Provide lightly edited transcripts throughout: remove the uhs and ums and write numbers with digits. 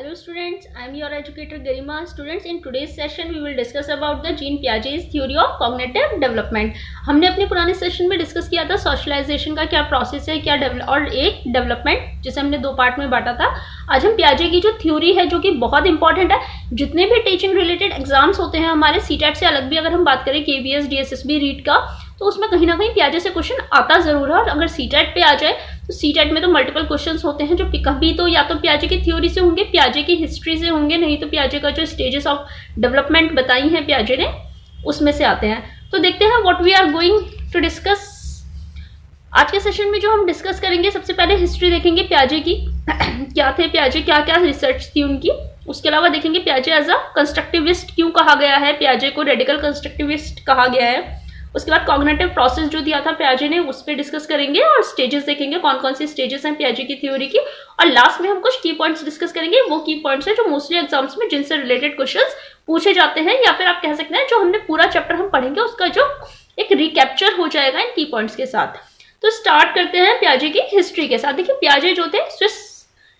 Hello students, I am your educator Garima. Students, in today's session we will discuss about the Jean Piaget's theory of cognitive development. हमने अपने पुराने session में discuss किया था socialisation का क्या process है, क्या और एक डेवलपमेंट, जिसे हमने दो पार्ट में बांटा था. आज हम पियाजे की जो थ्योरी है जो कि बहुत इंपॉर्टेंट है, जितने भी टीचिंग रिलेटेड एग्जाम्स होते हैं हमारे सीटेट से अलग भी अगर हम बात करें केवीएस डीएसएसबी रीट का, तो उसमें कहीं ना कहीं पियाजे से क्वेश्चन आता जरूर है. और अगर सीटेट पे आ जाए तो सीटेट में तो मल्टीपल क्वेश्चंस होते हैं जो कभी तो या तो पियाजे की थ्योरी से होंगे, पियाजे की हिस्ट्री से होंगे, नहीं तो पियाजे का जो स्टेजेस ऑफ डेवलपमेंट बताई हैं पियाजे ने उसमें से आते हैं. तो देखते हैं what we are going to discuss. आज के सेशन में जो हम डिस्कस करेंगे, सबसे पहले हिस्ट्री देखेंगे पियाजे की क्या थे पियाजे, क्या क्या रिसर्च थी उनकी. उसके अलावा देखेंगे पियाजे एज अ कंस्ट्रक्टिविस्ट क्यों कहा गया है, पियाजे को रेडिकल कंस्ट्रक्टिविस्ट कहा गया है. उसके बाद कॉग्निटिव प्रोसेस जो दिया था पियाजे ने उस पर डिस्कस करेंगे और स्टेजेस देखेंगे कौन कौन सी स्टेजेस हैं पियाजे की थ्योरी की. और लास्ट में हम कुछ की पॉइंट्स डिस्कस करेंगे. वो की पॉइंट्स है जो मोस्टली एग्जाम्स में जिनसे रिलेटेड क्वेश्चंस पूछे जाते हैं, या फिर आप कह सकते हैं जो हमने पूरा चैप्टर हम पढ़ेंगे उसका जो एक रिकैप्चर हो जाएगा इन की पॉइंट्स के साथ. तो स्टार्ट करते हैं पियाजे की हिस्ट्री के साथ. देखिए पियाजे जो थे स्विस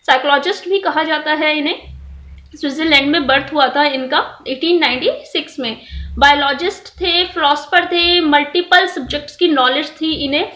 साइकोलॉजिस्ट भी कहा जाता है इन्हें. स्विट्जरलैंड में बर्थ हुआ था इनका 1896 में. बायोलॉजिस्ट थे, फिलोसफर थे, मल्टीपल सब्जेक्ट्स की नॉलेज थी इन्हें.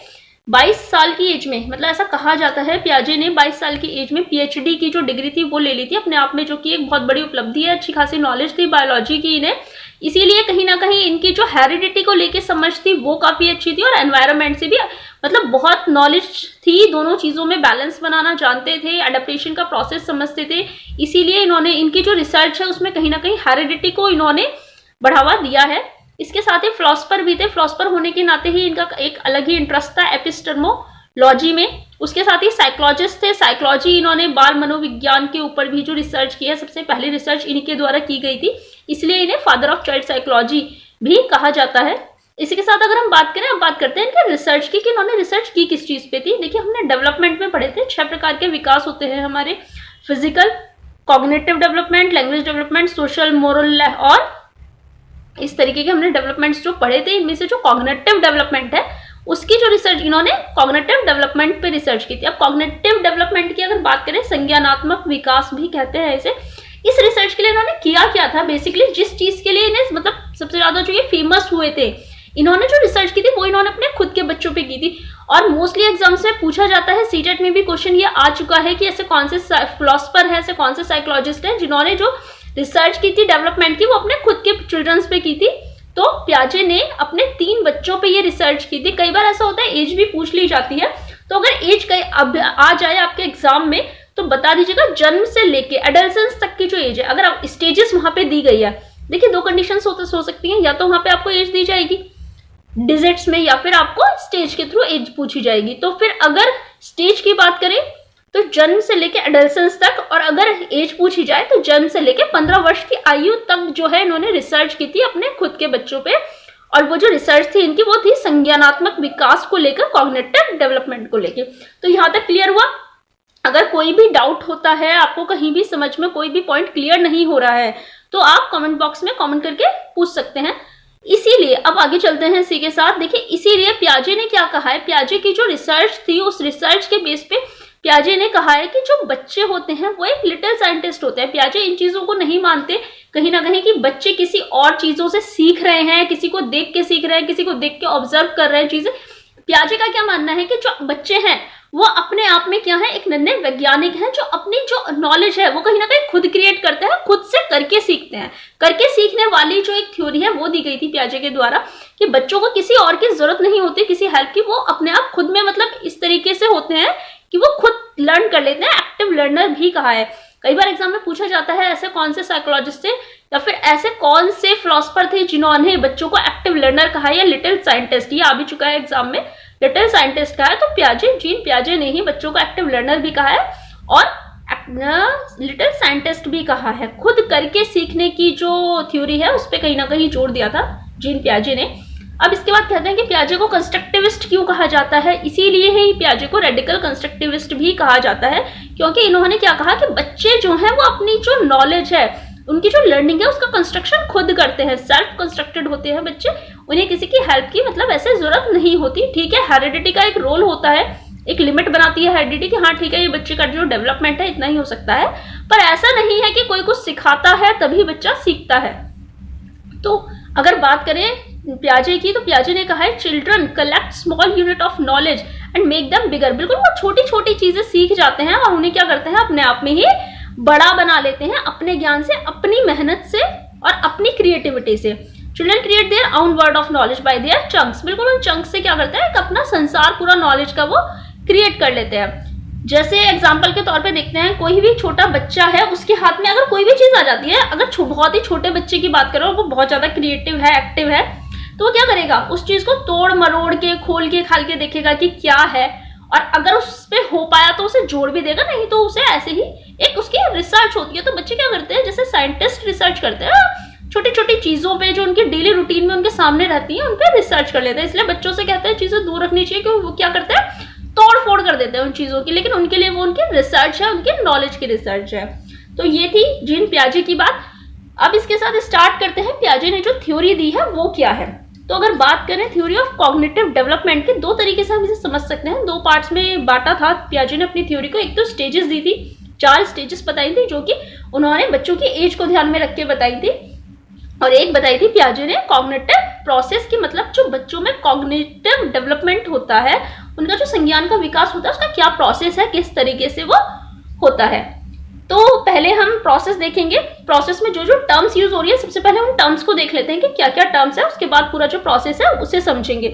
22 साल की एज में, मतलब ऐसा कहा जाता है पियाजे ने 22 साल की एज में पीएचडी की जो डिग्री थी वो ले ली थी अपने आप में, जो कि एक बहुत बड़ी उपलब्धि है. अच्छी खासी नॉलेज थी बायोलॉजी की इन्हें, इसीलिए कहीं ना कहीं इनकी जो हेरिडिटी को लेके समझ थी वो काफी अच्छी थी. और एनवायरनमेंट से भी मतलब बहुत नॉलेज थी, दोनों चीजों में बैलेंस बनाना जानते थे, एडेप्टेशन का प्रोसेस समझते थे. इसीलिए इन्होंने इनकी जो रिसर्च है उसमें कहीं ना कहीं हेरिडिटी को इन्होंने बढ़ावा दिया है. इसके साथ ही फिलोसफर भी थे. फिलोसफर होने के नाते ही इनका एक अलग ही इंटरेस्ट था एपिस्टर्मोलॉजी में. उसके साथ ही साइकोलॉजिस्ट थे. साइकोलॉजी इन्होंने बाल मनोविज्ञान के ऊपर भी जो रिसर्च की है, सबसे पहली रिसर्च इन्हीं के द्वारा की गई थी, इसलिए इन्हें फादर ऑफ चाइल्ड साइकोलॉजी भी कहा जाता है. इसी के साथ अगर हम बात करें, अब बात करते हैं इनके रिसर्च की कि इन्होंने रिसर्च की किस चीज पे थी. देखिए हमने डेवलपमेंट में पढ़े थे 6 प्रकार के विकास होते हैं हमारे. Physical, cognitive development, language development, social, moral, और इस तरीके के हमने डेवलपमेंट्स जो पढ़े थे. इनमें से जो कॉग्निटिव डेवलपमेंट है उसकी जो रिसर्च इन्होंने कॉग्निटिव डेवलपमेंट पे रिसर्च की थी. अब कॉग्निटिव डेवलपमेंट की अगर बात करें, संज्ञानात्मक विकास भी कहते हैं इसे. इस रिसर्च के लिए इन्होंने किया क्या था, बेसिकली जिस चीज के लिए इन्हें मतलब सबसे ज्यादा जो ये फेमस हुए थे, इन्होंने जो रिसर्च की थी वो इन्होंने अपने खुद के बच्चों पे की थी. और मोस्टली एग्जाम्स में पूछा जाता है, सीटेट में भी क्वेश्चन ये आ चुका है कि ऐसे कौन से फिलोसफर है, ऐसे कौन से साइकोलॉजिस्ट हैं जिन्होंने जो रिसर्च की थी डेवलपमेंट की वो अपने खुद के चिल्ड्रंस पे की थी. तो पियाजे ने अपने 3 बच्चों पे ये रिसर्च की थी. कई बार ऐसा होता है एज भी पूछ ली जाती है, तो अगर एज अब आ जाए आपके एग्जाम में तो बता दीजिएगा जन्म से लेके एडल्सेंस तक की जो एज है, अगर आप स्टेजेस वहां पे दी गई है. देखिए 2 कंडीशंस हो सकती हैं, या तो वहां पे आपको एज दी जाएगी डिजिट्स में, या फिर आपको स्टेज के थ्रू एज पूछी जाएगी. तो फिर अगर स्टेज की बात करें तो जन्म से लेके एडल्सेंस तक, और अगर एज पूछी जाए तो जन्म से लेके 15 वर्ष की आयु तक जो है इन्होंने रिसर्च की थी अपने खुद के बच्चों पे. और वो जो रिसर्च थी इनकी वो थी संज्ञानात्मक विकास को लेकर, कॉग्निटिव डेवलपमेंट को लेकर. तो यहाँ तक क्लियर हुआ. अगर कोई भी डाउट होता है, आपको कहीं भी समझ में कोई भी पॉइंट क्लियर नहीं हो रहा है, तो आप कमेंट बॉक्स में कमेंट करके पूछ सकते हैं. इसीलिए अब आगे चलते हैं इसी के साथ. देखिए इसीलिए पियाजे ने क्या कहा है, पियाजे की जो रिसर्च थी उस रिसर्च के बेस पे पियाजे ने कहा है कि जो बच्चे होते हैं वो एक लिटिल साइंटिस्ट होते हैं. पियाजे इन चीजों को नहीं मानते कहीं ना कहीं कि बच्चे किसी और चीजों से सीख रहे हैं, किसी को देख के सीख रहे हैं, किसी को देख के ऑब्जर्व कर रहे हैं चीजें. पियाजे का क्या मानना है कि जो बच्चे हैं वो अपने आप में क्या है, एक नन्हे वैज्ञानिक हैं जो अपनी जो नॉलेज है वो कहीं ना कहीं खुद क्रिएट करते हैं, खुद से करके सीखते हैं. करके सीखने वाली जो एक थ्योरी है वो दी गई थी पियाजे के द्वारा कि बच्चों को किसी और की जरूरत नहीं होती, किसी हेल्प की. वो अपने आप खुद में मतलब इस तरीके से होते हैं कि वो खुद लर्न कर लेते हैं. एक्टिव लर्नर भी कहा है. कई बार एग्जाम में पूछा जाता है ऐसे कौन से साइकोलॉजिस्ट थे या फिर ऐसे कौन से फिलोसफर थे जिन्होंने बच्चों को एक्टिव लर्नर कहा है या लिटिल साइंटिस्ट. ये आ भी चुका है एग्जाम में, लिटिल साइंटिस्ट कहा है. तो पियाजे, जीन पियाजे ने ही बच्चों को एक्टिव लर्नर भी कहा है और लिटिल साइंटिस्ट भी कहा है. खुद करके सीखने की जो थ्योरी है उस पर कहीं ना कहीं जोर दिया था जीन पियाजे ने. अब इसके बाद कहते हैं कि पियाजे को कंस्ट्रक्टिविस्ट क्यों कहा जाता है. इसीलिए ही पियाजे को रेडिकल कंस्ट्रक्टिविस्ट भी कहा जाता है, क्योंकि इन्होंने क्या कहा कि बच्चे जो हैं वो अपनी जो नॉलेज है, उनकी जो लर्निंग है उसका कंस्ट्रक्शन खुद करते हैं. सेल्फ कंस्ट्रक्टेड होते हैं बच्चे, उन्हें किसी की हेल्प की मतलब ऐसे जरूरत नहीं होती. ठीक है, हेरिडिटी का एक रोल होता है एक लिमिट बनाती है हेरिडिटी कि हाँ ठीक है, ये बच्चे का जो डेवलपमेंट है इतना ही हो सकता है। पर ऐसा नहीं है कि कोई कुछ सिखाता है तभी बच्चा सीखता है। तो अगर बात करें प्याजे की, तो प्याजे ने कहा है children collect small unit of knowledge and make them bigger. बिल्कुल वो छोटी छोटी चीजें सीख जाते हैं और उन्हें क्या करते हैं, अपने आप में ही बड़ा बना लेते हैं, अपने ज्ञान से, अपनी मेहनत से और अपनी क्रिएटिविटी से। Children create their own word of knowledge by there chunks. बिल्कुल उन चंक्स से क्या करते हैं, अपना संसार पूरा नॉलेज का वो क्रिएट कर लेते हैं। जैसे एग्जाम्पल के तौर पे देखते हैं, कोई भी छोटा बच्चा है, उसके हाथ में अगर कोई भी चीज आ जाती है, अगर बहुत ही छोटे बच्चे की बात करो, वो बहुत ज्यादा क्रिएटिव है, एक्टिव है, तो वो क्या करेगा, उस चीज को तोड़ मरोड़ के, खोल के, खाल के देखेगा कि क्या है, और अगर उस पे हो पाया तो उसे जोड़ भी देगा, नहीं तो उसे ऐसे ही एक उसकी रिसर्च होती है। तो बच्चे क्या करते हैं, जैसे साइंटिस्ट रिसर्च करते हैं, छोटी छोटी चीजों पे जो उनके डेली रूटीन में उनके सामने रहती है, उन पे रिसर्च कर लेते हैं। इसलिए बच्चों से कहते हैं चीजें दूर रखनी चाहिए, क्योंकि वो क्या करते हैं, तोड़ फोड़ कर देते हैं उन चीजों की, लेकिन उनके लिए वो उनकी रिसर्च है, उनके नॉलेज की रिसर्च है। तो ये थी जीन पियाजे की बात। अब इसके साथ स्टार्ट करते हैं, पियाजे ने जो थ्योरी दी है वो क्या है। तो अगर बात करें थ्योरी ऑफ कॉग्निटिव डेवलपमेंट के, दो तरीके से हम इसे समझ सकते हैं, दो पार्ट्स में बांटा था पियाजे ने अपनी थ्योरी को। एक तो स्टेजेस दी थी, 4 स्टेजेस बताई थी, जो कि उन्होंने बच्चों की एज को ध्यान में रख के बताई थी, और एक बताई थी पियाजे ने कॉग्निटिव प्रोसेस की, मतलब जो बच्चों में कॉग्निटिव डेवलपमेंट होता है, उनका जो संज्ञान का विकास होता है, उसका क्या प्रोसेस है, किस तरीके से वो होता है। तो पहले हम प्रोसेस देखेंगे। प्रोसेस में जो जो टर्म्स यूज हो रही है, सबसे पहले उन टर्म्स को देख लेते हैं कि क्या क्या टर्म्स है, उसके बाद पूरा जो प्रोसेस है उसे समझेंगे,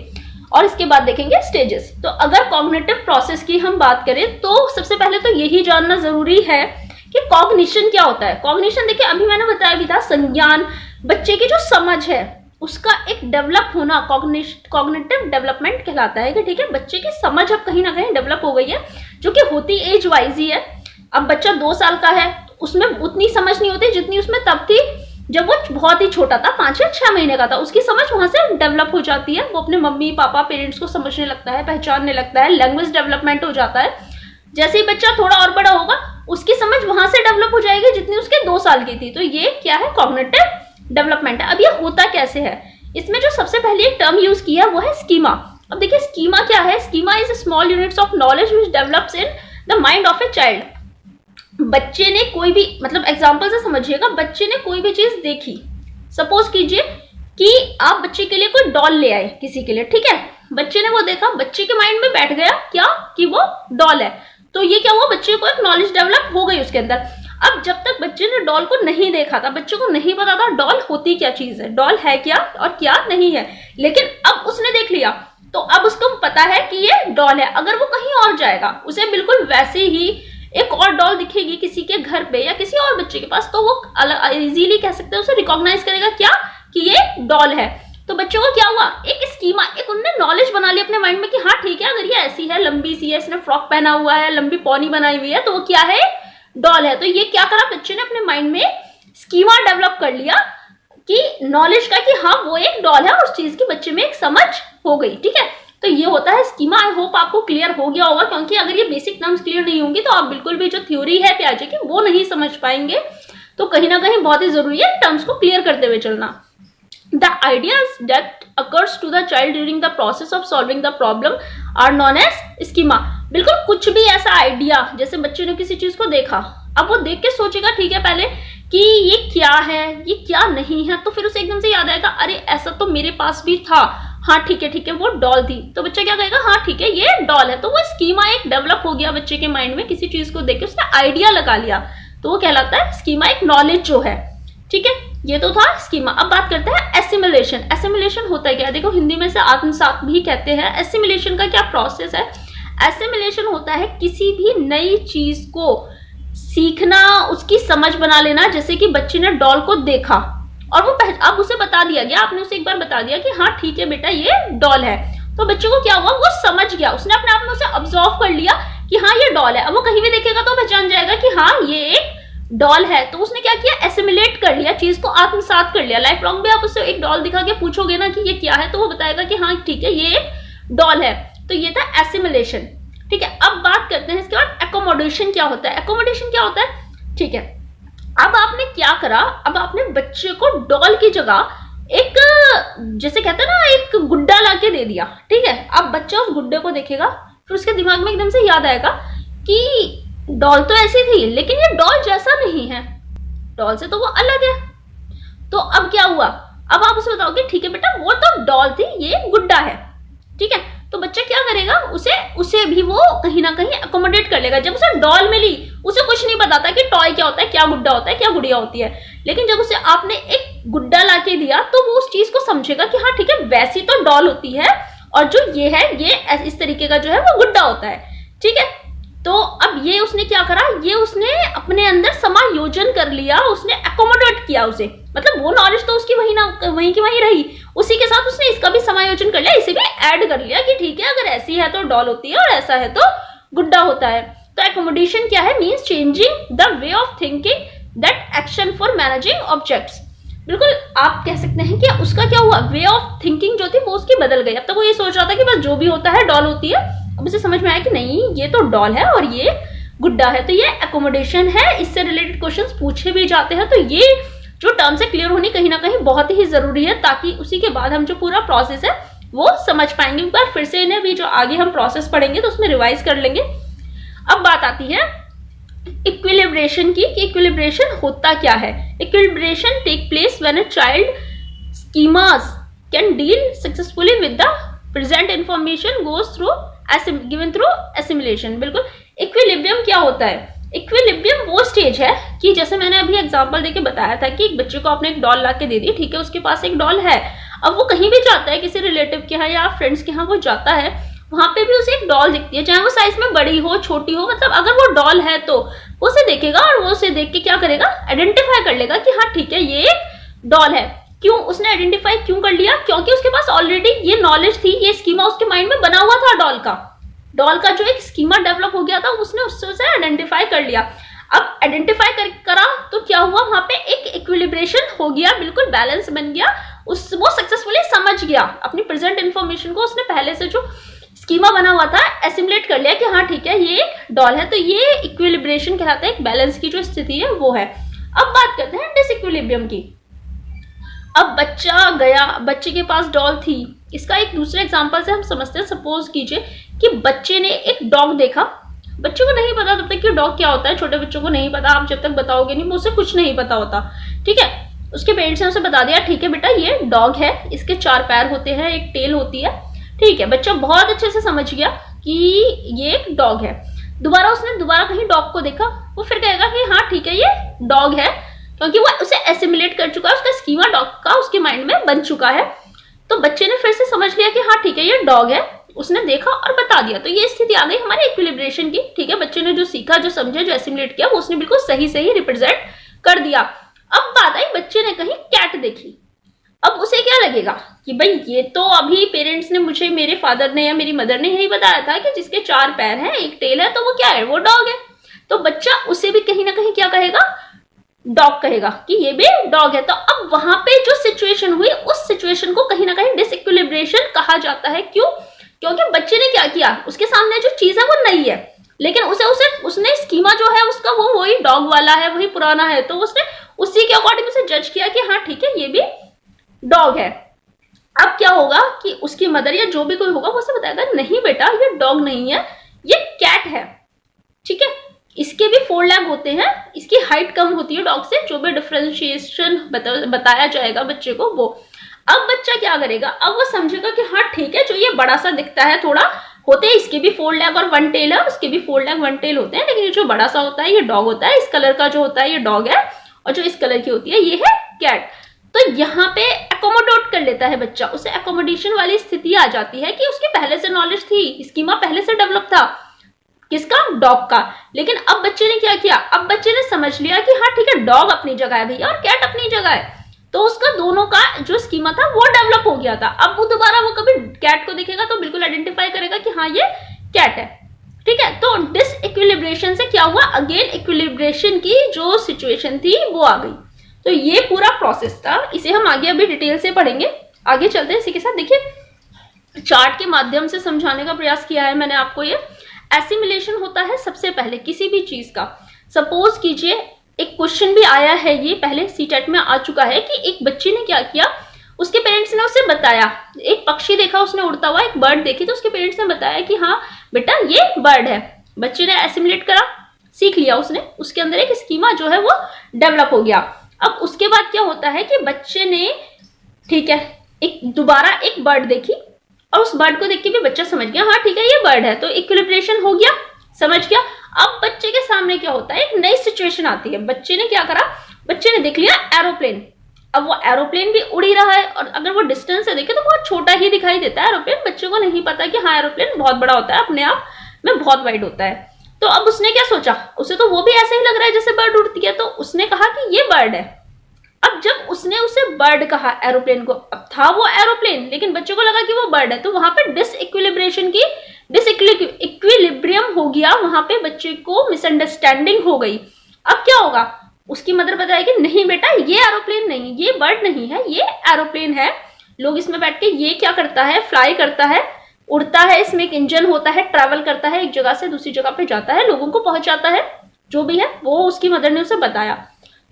और इसके बाद देखेंगे स्टेजेस। तो अगर कॉग्निटिव प्रोसेस की हम बात करें, तो सबसे पहले तो यही जानना जरूरी है कि कॉग्निशन क्या होता है। कॉग्निशन देखिए, अभी मैंने बताया भी था, संज्ञान, बच्चे की जो समझ है उसका एक डेवलप होना कॉग्निटिव डेवलपमेंट कहलाता है। कि ठीक है, बच्चे की समझ अब कहीं ना कहीं डेवलप हो गई है, जो कि होती एज वाइज ही है। अब बच्चा 2 साल का है, उसमें उतनी समझ नहीं होती जितनी उसमें तब थी जब वो बहुत ही छोटा था, 5 या 6 महीने का था। उसकी समझ वहां से डेवलप हो जाती है, वो अपने मम्मी पापा पेरेंट्स को समझने लगता है, पहचानने लगता है, लैंग्वेज डेवलपमेंट हो जाता है। जैसे ही बच्चा थोड़ा और बड़ा होगा, उसकी समझ वहां से डेवलप हो जाएगी जितनी उसके 2 साल की थी। तो ये क्या है, कॉग्निटिव डेवलपमेंट है। अब ये होता कैसे है, इसमें जो सबसे पहले एक टर्म यूज किया वो है स्कीमा। अब देखिए स्कीमा क्या है, schema is small units of knowledge which develops in the mind of a child. बच्चे ने कोई भी, मतलब एग्जांपल से समझिएगा, बच्चे ने कोई भी चीज देखी, सपोज कीजिए कि आप बच्चे के लिए कोई डॉल ले आए किसी के लिए, ठीक है, बच्चे ने वो देखा, बच्चे के माइंड में बैठ गया क्या कि वो डॉल है। तो ये क्या हुआ, बच्चे को एक नॉलेज डेवलप हो गई उसके अंदर। अब जब तक बच्चे ने डॉल को नहीं देखा था, बच्चे को नहीं पता था डॉल होती क्या चीज है, डॉल है क्या और क्या नहीं है, लेकिन अब उसने देख लिया, तो अब उसको पता है कि ये डॉल है। अगर वो कहीं और जाएगा, उसे बिल्कुल वैसे ही एक और डॉल दिखेगी किसी के घर पे या किसी और बच्चे के पास, तो वो इजीली कह सकते हैं, उसे रिकॉग्नाइज करेगा क्या कि ये डॉल है। तो बच्चों को क्या हुआ, एक स्कीमा, एक उन्होंने नॉलेज बना ली अपने माइंड में कि हाँ ठीक है, अगर ये ऐसी है, लंबी सी है, इसने फ्रॉक पहना हुआ है, लंबी पौनी बनाई हुई है, तो वो क्या है, डॉल है। तो ये क्या करा, बच्चे ने अपने माइंड में स्कीमा डेवलप कर लिया कि नॉलेज का, कि हाँ वो एक डॉल है, और उस चीज की बच्चे में एक समझ हो गई। ठीक है, तो ये होता है स्कीमा। आई होप आपको क्लियर हो गया होगा, क्योंकि अगर ये बेसिक टर्म्स क्लियर नहीं होंगी तो आप बिल्कुल भी जो थ्योरी है पियाजे की वो नहीं समझ पाएंगे। तो कहीं ना कहीं बहुत ही जरूरी है टर्म्स को क्लियर करते हुए चलना। The ideas that occurs to the child during the process of solving the problem are known as schema। बिल्कुल कुछ भी ऐसा आइडिया, जैसे बच्चे ने किसी चीज को देखा, अब वो देख के सोचेगा ठीक है पहले कि ये क्या है, ये क्या नहीं है, तो फिर उसे एकदम से याद आएगा, अरे ऐसा तो मेरे पास भी था, हाँ ठीक है वो डॉल थी। तो बच्चा क्या कहेगा, हाँ ठीक है ये डॉल है। तो वो स्कीमा एक डेवलप हो गया बच्चे के माइंड में, किसी चीज को देख के उसने आइडिया लगा लिया, तो वो कहलाता है स्कीमा, एक नॉलेज जो है। ठीक है, ये तो था स्कीमा। अब बात करते हैं एसिमिलेशन। एसिमिलेशन होता है क्या, देखो हिंदी में से आत्मसात भी कहते हैं। एसिमिलेशन का क्या प्रोसेस है, एसिमिलेशन होता है किसी भी नई चीज को सीखना, उसकी समझ बना लेना। जैसे कि बच्चे ने डॉल को देखा और वो अब उसे बता दिया गया, आपने उसे एक बार बता दिया कि हाँ ठीक है बेटा ये डॉल है, तो बच्चे को क्या हुआ, वो समझ गया, उसने अपने आप में उसे ऑब्जर्व कर लिया कि हाँ ये डॉल है। अब वो कहीं भी देखेगा तो पहचान जाएगा कि हाँ ये एक डॉल है। तो उसने क्या किया, एसिमिलेट कर लिया, चीज को आत्मसात कर लिया। लाइफ लॉन्ग भी आप उससे एक डॉल दिखा के पूछोगे ना कि ये क्या है, तो वो बताएगा कि हाँ ठीक है ये एक डॉल है। तो ये था एसिमिलेशन। ठीक है, अब बात करते हैं इसके बाद एकोमोडेशन क्या होता है। एकोमोडेशन क्या होता है, ठीक है, अब आपने क्या करा, अब आपने बच्चे को डॉल की जगह एक, जैसे कहते हैं ना, एक गुड्डा लाके दे दिया। ठीक है, अब बच्चा उस गुड्डे को देखेगा, फिर उसके दिमाग में एकदम से याद आएगा कि डॉल तो ऐसी थी, लेकिन ये डॉल जैसा नहीं है, डॉल से तो वो अलग है। तो अब क्या हुआ, अब आप उसे बताओगे ठीक है बेटा वो तो डॉल थी, ये गुड्डा है, ठीक है। तो बच्चा क्या करेगा, उसे भी वो कहीं ना कहीं अकोमोडेट कर लेगा। जब उसे डॉल मिली, उसे कुछ नहीं पता था कि टॉय क्या होता है, क्या गुड्डा होता है, क्या गुड़िया होती है, लेकिन जब उसे आपने एक गुड्डा लाके दिया तो वो उस चीज को समझेगा कि हाँ ठीक है वैसी तो डॉल होती है, और जो ये है ये इस तरीके का जो है वो गुड्डा होता है, ठीक है। तो अब ये उसने क्या करा, ये उसने अपने अंदर समायोजन कर लिया, उसने एकोमोडेट किया उसे, मतलब वो नॉलेज तो उसकी वहीं की वहीं रही, उसी के साथ उसने इसका भी समायोजन कर लिया, इसे भी ऐड कर लिया कि ठीक है अगर ऐसी है तो डॉल होती है और ऐसा है तो गुड्डा होता है। तो एकोमोडेशन क्या है, means changing the way of thinking that action for managing objects. बिल्कुल आप कह सकते हैं कि उसका क्या हुआ, वे ऑफ थिंकिंग जो थी वो उसकी बदल गई। अब तक वो ये सोच रहा था कि बस जो भी होता है डॉल होती है, अब उसे समझ में आया कि नहीं ये तो डॉल है और ये गुड्डा है। तो ये एकोमोडेशन है, इससे रिलेटेड क्वेश्चंस पूछे भी जाते हैं। तो ये जो टर्म से क्लियर होनी कहीं ना कहीं बहुत ही जरूरी है, ताकि उसी के बाद हम जो पूरा प्रोसेस है वो समझ पाएंगे। एक बार फिर से इन्हें भी जो आगे हम प्रोसेस पढ़ेंगे तो उसमें रिवाइज कर लेंगे। अब बात आती है इक्विलिब्रेशन की, कि इक्विलिब्रेशन होता क्या है। Equilibration take place when a child schemas can deal successfully with the present information goes through given through assimilation. बिल्कुल, इक्विलिब्रियम क्या होता है, इक्विलिब्रियम वो स्टेज है कि जैसे मैंने अभी एग्जांपल देके बताया था कि एक बच्चे को आपने एक डॉल ला के दे दी, ठीक है, उसके पास एक डॉल है, अब वो कहीं भी जाता है किसी रिलेटिव के यहाँ या फ्रेंड्स के यहाँ वो जाता है, वहां पे भी उसे एक डॉल दिखती है, चाहे वो साइज में बड़ी हो छोटी हो, मतलब अगर वो डॉल है तो वो उसे देखेगा और वो उसे देख के क्या करेगा, आइडेंटिफाई कर लेगा कि हाँ ठीक है ये एक डॉल है। क्यों उसने आइडेंटिफाई क्यों कर लिया, क्योंकि उसके पास ऑलरेडी ये नॉलेज थी, ये स्कीमा उसके माइंड में बना हुआ था, डॉल का जो एक स्कीमा डेवलप हो गया था उसने उससे आइडेंटिफाई कर लिया। अब आइडेंटिफाई करा तो क्या हुआ, वहां पे एक इक्विलिब्रेशन हो गया, बिल्कुल बैलेंस बन गया, वो सक्सेसफुली समझ गया अपनी प्रेजेंट इंफॉर्मेशन को, उसने पहले से जो स्कीमा बना हुआ था एसिमुलेट कर लिया कि हाँ ठीक है ये एक डॉल है। तो ये इक्विलिब्रेशन कहलाता है, एक बैलेंस की जो स्थिति है वो है। अब बात करते हैं डिसइक्विलिब्रियम की। अब बच्चा गया, बच्चे के पास डॉल थी, इसका एक दूसरे एग्जांपल से हम समझते हैं। सपोज कीजिए कि बच्चे ने एक डॉग देखा, बच्चों को नहीं पता तब तक कि डॉग क्या होता है, छोटे बच्चों को नहीं पता, आप जब तक बताओगे नहीं उसे कुछ नहीं पता होता, ठीक है। उसके पेरेंट्स ने उसे बता दिया ठीक है बेटा ये डॉग है, इसके 4 पैर होते हैं, एक टेल होती है, ठीक है। बच्चा बहुत अच्छे से समझ गया कि ये एक डॉग है। उसने दोबारा कहीं डॉग को देखा, वो फिर कहेगा कि हाँ ठीक है ये डॉग है, क्योंकि वो उसे एसिमुलेट कर चुका है, उसका स्कीमा डॉग का उसके माइंड में बन चुका है। तो बच्चे ने फिर से समझ लिया कि हाँ ठीक है ये डॉग है, उसने देखा और बता दिया। तो ये स्थिति आ गई हमारे इक्विलिब्रेशन की, ठीक है। बच्चे ने जो सीखा, जो समझा, जो एसिमुलेट किया वो उसने बिल्कुल सही सही रिप्रेजेंट कर दिया। अब बात आई, बच्चे ने कहीं कैट देखी, अब उसे क्या लगेगा कि भाई ये तो अभी पेरेंट्स ने मुझे, मेरे फादर ने या मेरी मदर ने यही बताया था कि जिसके 4 पैर हैं एक टेल है तो वो क्या है, वो डॉग है। तो बच्चा उसे भी कहीं ना कहीं क्या कहेगा, डॉग कहेगा कि ये भी डॉग है। तो अब वहां पे जो सिचुएशन हुई उस सिचुएशन को कहीं ना कहीं डिसइक्विलिब्रेशन कहा जाता है। क्यों, क्योंकि बच्चे ने क्या किया, उसके सामने जो चीज है वो नई है, लेकिन उसने स्कीमा जो है उसका वो वही डॉग वाला है, वही पुराना है, तो उसने उसी के अकॉर्डिंग उसे जज किया कि हाँ ठीक है ये भी डॉग है। अब क्या होगा कि उसकी मदर या जो भी कोई होगा वो उसे बताएगा नहीं बेटा ये डॉग नहीं है, ये कैट है, ठीक है। इसके भी 4 लेग होते हैं, इसकी हाइट कम होती है डॉग से, जो भी डिफरेंशिएशन बताया जाएगा बच्चे को वो। अब बच्चा क्या करेगा, अब वो समझेगा कि हाँ ठीक है जो ये बड़ा सा दिखता है, थोड़ा होते हैं इसके भी 4 लेग और 1 टेल है, उसके भी 4 लेग 1 टेल होते हैं, लेकिन ये जो बड़ा सा होता है ये डॉग होता है, इस कलर का जो होता है ये डॉग है, और जो इस कलर की होती है ये है कैट। तो यहाँ पे एकोमोडेट कर लेता है बच्चा, उसे एकोमोडेशन वाली स्थिति आ जाती है कि उसकी पहले से नॉलेज थी, स्कीमा पहले से डेवलप था, किसका, डॉग का। लेकिन अब बच्चे ने क्या किया, अब बच्चे ने समझ लिया कि हाँ ठीक है डॉग अपनी जगह है भैया और कैट अपनी जगह है, तो उसका दोनों का जो स्कीमा था वो डेवलप हो गया था। अब वो दोबारा वो कभी कैट को देखेगा तो बिल्कुल आइडेंटिफाई करेगा कि हाँ ये कैट है, ठीक है। तो डिसइक्विलिब्रेशन से क्या हुआ, अगेन इक्विलिब्रेशन की जो सिचुएशन थी वो आ गई। तो ये पूरा प्रोसेस था, इसे हम आगे अभी डिटेल से पढ़ेंगे। आगे चलते हैं, इसी के साथ देखिए चार्ट के माध्यम से समझाने का प्रयास किया है मैंने आपको। ये एसिमिलेशन होता है सबसे पहले किसी भी चीज का। सपोज कीजिए एक क्वेश्चन भी आया है, ये पहले सीटेट में आ चुका है कि एक बच्चे ने क्या किया, उसके पेरेंट्स ने उसे बताया, एक पक्षी देखा उसने उड़ता हुआ, एक बर्ड देखी, तो उसके पेरेंट्स ने बताया कि हाँ बेटा ये बर्ड है। बच्चे ने एसिमुलेट करा, सीख लिया उसने, उसके अंदर एक स्कीमा जो है वो डेवलप हो गया। अब उसके बाद क्या होता है कि बच्चे ने, ठीक है, एक दोबारा एक बर्ड देखी और उस बर्ड को देख के भी बच्चा समझ गया हाँ ठीक है ये बर्ड है, तो इक्विलिब्रेशन हो गया, समझ गया। अब बच्चे के सामने क्या होता है, एक नई सिचुएशन आती है। बच्चे ने क्या करा, बच्चे ने देख लिया एरोप्लेन। अब वो एरोप्लेन भी उड़ ही रहा है और अगर वो डिस्टेंस से देखे तो बहुत छोटा ही दिखाई देता है एरोप्लेन। बच्चे को नहीं पता कि हाँ एरोप्लेन बहुत बड़ा होता है, अपने आप में बहुत वाइड होता है। तो अब उसने क्या सोचा, उसे तो वो भी ऐसे ही लग रहा है जैसे बर्ड उड़ती है, तो उसने कहा कि ये बर्ड है। अब जब उसने उसे बर्ड कहा एरोप्लेन को, अब था वो एरोप्लेन लेकिन बच्चों को लगा कि वो बर्ड है, तो वहां पे डिसइक्विलिब्रेशन की डिसइक्विलिब्रियम हो गया, वहां पे बच्चे को मिसअंडरस्टैंडिंग हो गई। अब क्या होगा, उसकी मदर बताएगी नहीं बेटा ये एरोप्लेन नहीं, ये बर्ड नहीं है, ये एरोप्लेन है। लोग इसमें बैठ के ये क्या करता है, फ्लाई करता है, उड़ता है, इसमें एक इंजन होता है, ट्रैवल करता है, एक जगह से दूसरी जगह पे जाता है, लोगों को पहुंचाता है, जो भी है वो उसकी मदर ने उसे बताया।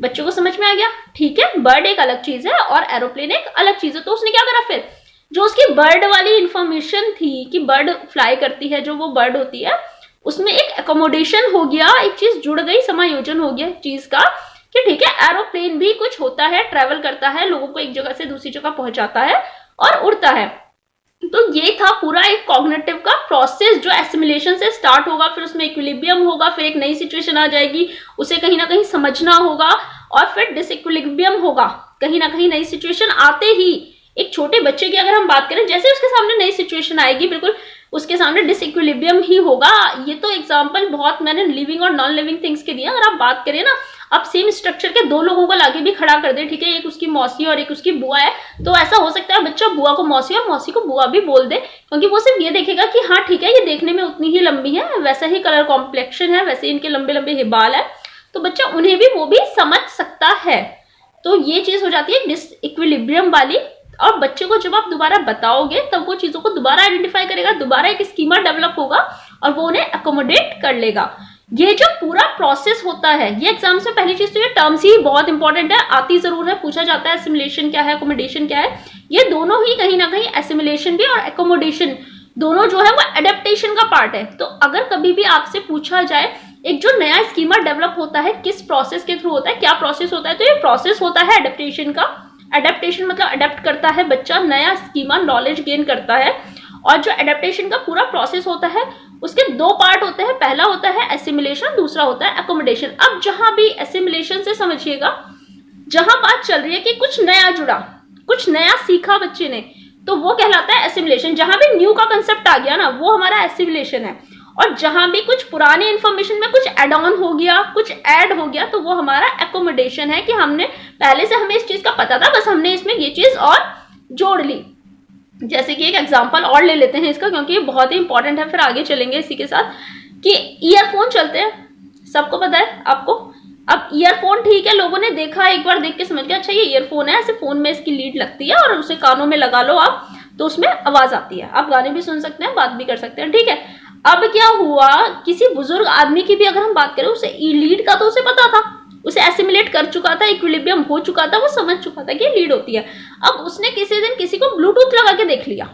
बच्चों को समझ में आ गया, ठीक है बर्ड एक अलग चीज है और एरोप्लेन एक अलग चीज है। तो उसने क्या करा, फिर जो उसकी बर्ड वाली इंफॉर्मेशन थी कि बर्ड फ्लाई करती है, जो वो बर्ड होती है, उसमें एक एकोमोडेशन हो गया, एक चीज जुड़ गई, समायोजन हो गया चीज का कि ठीक है एरोप्लेन भी कुछ होता है, ट्रेवल करता है, लोगों को एक जगह से दूसरी जगह पहुंचाता है और उड़ता है। तो ये था पूरा एक कॉग्निटिव का प्रोसेस जो एसिमिलेशन से स्टार्ट होगा, फिर उसमें इक्विलिब्रियम होगा, फिर एक नई सिचुएशन आ जाएगी, उसे कहीं ना कहीं समझना होगा और फिर डिसइक्विलिब्रियम होगा। कहीं ना कहीं नई सिचुएशन आते ही एक छोटे बच्चे की अगर हम बात करें, जैसे उसके सामने नई सिचुएशन आएगी बिल्कुल उसके सामने डिसइक्विलिब्रियम ही होगा। ये तो एग्जांपल बहुत मैंने लिविंग और नॉन लिविंग थिंग्स के दिए। अगर आप बात करें ना, आप सेम स्ट्रक्चर के दो लोगों को लाके भी खड़ा कर दे, ठीक है, एक उसकी मौसी और एक उसकी बुआ है, तो ऐसा हो सकता है बच्चा बुआ को मौसी और मौसी को बुआ भी बोल दे, क्योंकि वो सिर्फ ये देखेगा कि हाँ ठीक है ये देखने में उतनी ही लंबी है, वैसा ही कलर कॉम्प्लेक्शन है, वैसे इनके लंबे लंबे बाल है, तो बच्चा उन्हें भी वो भी समझ सकता है। तो ये चीज हो जाती है डिसइक्विलिब्रियम वाली। और बच्चे को जब आप दोबारा बताओगे तब वो चीजों को दोबारा आइडेंटिफाई करेगा, दोबारा एक स्कीमा डेवलप होगा और वो उन्हें अकोमोडेट कर लेगा। ये जो पूरा प्रोसेस होता है, ये एग्जाम से पहली चीज तो ये टर्म्स ही बहुत इंपॉर्टेंट है, आती जरूर है, पूछा जाता है एसिमिलेशन क्या है, एकोमोडेशन क्या है। ये दोनों ही कहीं ना कहीं एसिमिलेशन भी और एकोमोडेशन दोनों जो है वो एडेप्टेशन का पार्ट है। तो अगर कभी भी आपसे पूछा जाए एक जो नया स्कीमा डेवलप होता है किस प्रोसेस के थ्रू होता है, क्या प्रोसेस होता है, तो ये प्रोसेस होता है एडेप्टेशन का। एडेप्टेशन मतलब अडेप्ट करता है बच्चा, नया स्कीमा नॉलेज गेन करता है। और जो एडेप्टेशन का पूरा प्रोसेस होता है उसके दो पार्ट होते हैं, पहला होता है एसिमिलेशन, दूसरा होता है एकोमोडेशन। अब जहां भी एसिमिलेशन से समझिएगा, जहां बात चल रही है कि कुछ नया जुड़ा, कुछ नया सीखा बच्चे ने, तो वो कहलाता है एसिमिलेशन। जहां भी न्यू का कंसेप्ट आ गया ना, वो हमारा एसिमिलेशन है। और जहां भी कुछ पुरानी इंफॉर्मेशन में कुछ एड ऑन हो गया, कुछ ऐड हो गया, तो वो हमारा एकोमोडेशन है कि हमने पहले से हमें इस चीज का पता था, बस हमने इसमें ये चीज और जोड़ ली। जैसे कि एक एग्जांपल और ले लेते हैं इसका, क्योंकि ये बहुत ही इंपॉर्टेंट है, फिर आगे चलेंगे इसी के साथ। कि ईयरफोन चलते हैं, सबको पता है आपको। अब ईयरफोन ठीक है, लोगों ने देखा, एक बार देख के समझ गया अच्छा ये ईयरफोन है, ऐसे फोन में इसकी लीड लगती है और उसे कानों में लगा लो आप, तो उसमें आवाज आती है, आप गाने भी सुन सकते हैं, बात भी कर सकते हैं, ठीक है। अब क्या हुआ, किसी बुजुर्ग आदमी की भी अगर हम बात करें, उसे लीड का तो उसे पता था, उसे एसिमिलेट कर चुका था, इक्विलिब्रियम हो चुका था, वो समझ चुका था कि लीड होती है। अब उसने किसी दिन किसी को ब्लूटूथ लगा के देख लिया।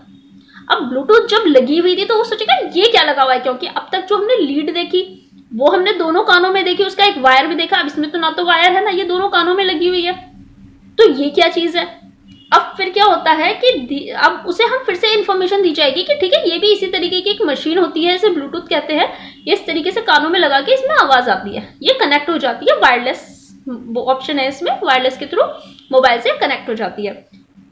अब ब्लूटूथ जब लगी हुई थी तो वो सोचेगा ये क्या लगा हुआ है, क्योंकि अब तक जो हमने लीड देखी वो हमने दोनों कानों में देखी, उसका एक वायर भी देखा। अब इसमें तो ना तो वायर है ना, ये दोनों कानों में लगी हुई है, तो ये क्या चीज है। अब फिर क्या होता है कि अब उसे हम फिर से इंफॉर्मेशन दी जाएगी कि ठीक है ये भी इसी तरीके की एक मशीन होती है, इसे ब्लूटूथ कहते हैं, ये इस तरीके से कानों में लगा के इसमें आवाज आती है, ये कनेक्ट हो जाती है, वायरलेस ऑप्शन है इसमें, वायरलेस के थ्रू मोबाइल से कनेक्ट हो जाती है।